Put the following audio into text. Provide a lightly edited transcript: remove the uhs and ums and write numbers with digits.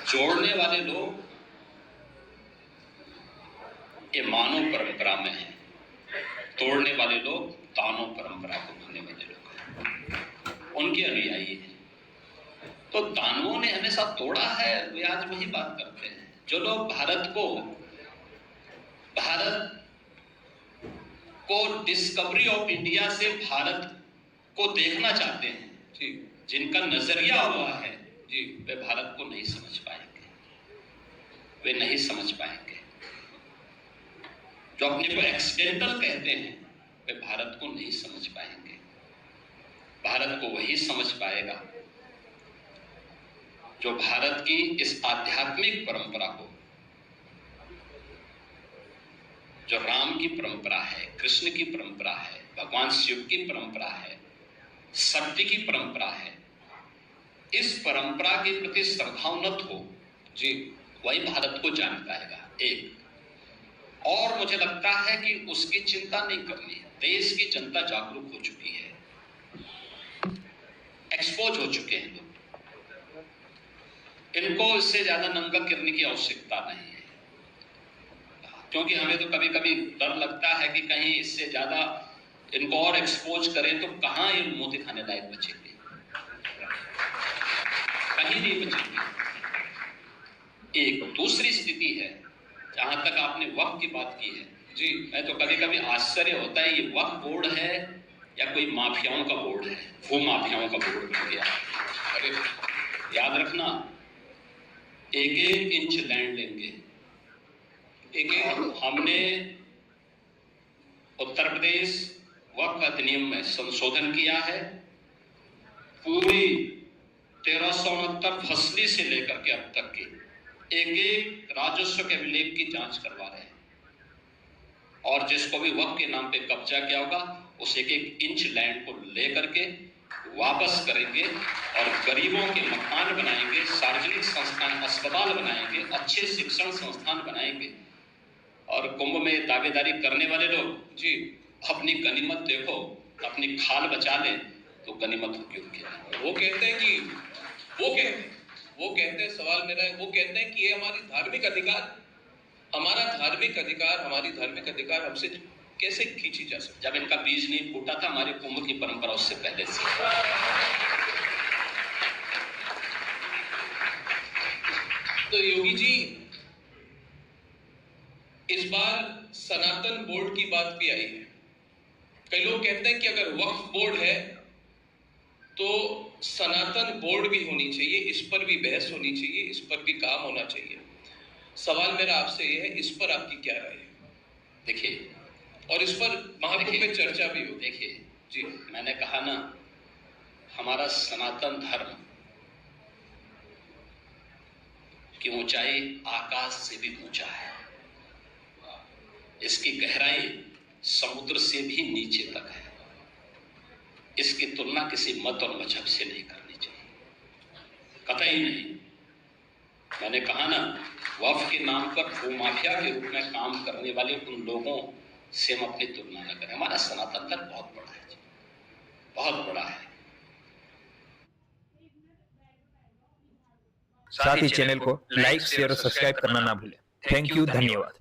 जोड़ने वाले लोग ये मानव परंपरा में है, तोड़ने वाले लोग दानव परंपरा को मानने वाले लोग हैं, उनके अनुयायी हैं। तो दानवों ने हमेशा तोड़ा है, वे आज वही बात करते हैं। जो लोग भारत को डिस्कवरी ऑफ इंडिया से भारत को देखना चाहते हैं जी, जिनका नजरिया हुआ है जी, वे भारत को नहीं समझ पाएंगे, वे नहीं समझ पाएंगे। जो अपने को एक्सीडेंटल कहते हैं वे भारत को नहीं समझ पाएंगे। भारत को वही समझ पाएगा जो भारत की इस आध्यात्मिक परंपरा को, जो राम की परंपरा है, कृष्ण की परंपरा है, भगवान शिव की परंपरा है, सत्य की परंपरा है, इस परंपरा के प्रति श्रद्धान्वित हो जी, वही भारत को जान पाएगा। एक और मुझे लगता है कि उसकी चिंता नहीं करनी है। देश की जनता जागरूक हो चुकी है, एक्सपोज हो चुके हैं लोग, इनको इससे ज्यादा नंगा करने की आवश्यकता नहीं है, क्योंकि हमें तो कभी कभी डर लगता है कि कहीं इससे ज्यादा इनको और एक्सपोज करें तो कहां ये मुंह दिखाने लायक बचेंगे, कहीं नहीं बचेंगे। एक दूसरी स्थिति है, जहां तक आपने वक्फ की बात की है जी, मैं तो कभी कभी आश्चर्य होता है, ये वक्फ बोर्ड है या कोई माफियाओं का बोर्ड है, वो माफियाओं का बोर्ड बन गया। अरे याद रखना, एक एक इंच लैंड लेंगे। हमने उत्तर प्रदेश वक्फ अधिनियम में संशोधन किया है, पूरी 1369 फसली से लेकर के अब तक की एक एक राजस्व के अभिलेख की जांच करवा रहे हैं, और जिसको भी वक्फ के नाम पे कब्जा किया होगा उस एक एक इंच लैंड को लेकर के वापस करेंगे और गरीबों के मकान बनाएंगे, सार्वजनिक संस्थान अस्पताल बनाएंगे, अच्छे शिक्षण संस्थान बनाएंगे। और कुंभ में दावेदारी करने वाले लोग जी, अपनी गनीमत देखो, अपनी खाल बचा लें तो गनीमत होगी उनकी। वो कहते हैं कि वो कहते हैं, सवाल मेरा है, वो कहते हैं कि ये हमारी धार्मिक अधिकार, हमारी धार्मिक अधिकार हमसे कैसे खींची जा सकती। जब इनका बीज नहीं फूटा था, हमारी कुंभ की परंपरा उससे पहले से। तो योगी जी, इस बार सनातन बोर्ड की बात भी आई है। कई लोग कहते हैं कि अगर वक्फ बोर्ड है तो सनातन बोर्ड भी होनी चाहिए, इस पर भी बहस होनी चाहिए, इस पर भी काम होना चाहिए। सवाल मेरा आपसे यह है, इस पर आपकी क्या राय है? देखिए, और इस पर महाकुंभ में चर्चा भी हो। देखिए जी, मैंने कहा ना, हमारा सनातन धर्म की ऊंचाई आकाश से भी ऊंचा है, इसकी गहराई समुद्र से भी नीचे तक है। इसकी तुलना किसी मत और मजहब से नहीं करनी चाहिए, कतई नहीं। मैंने कहा ना, वक्फ के नाम पर भूमाफिया के रूप में काम करने वाले उन लोगों से हम अपनी तुलना न करें। हमारा सनातन धर्म बहुत बड़ा है, बहुत बड़ा है। साथ ही चैनल को लाइक, शेयर और सब्सक्राइब करना ना भूलें। थैंक यू, धन्यवाद।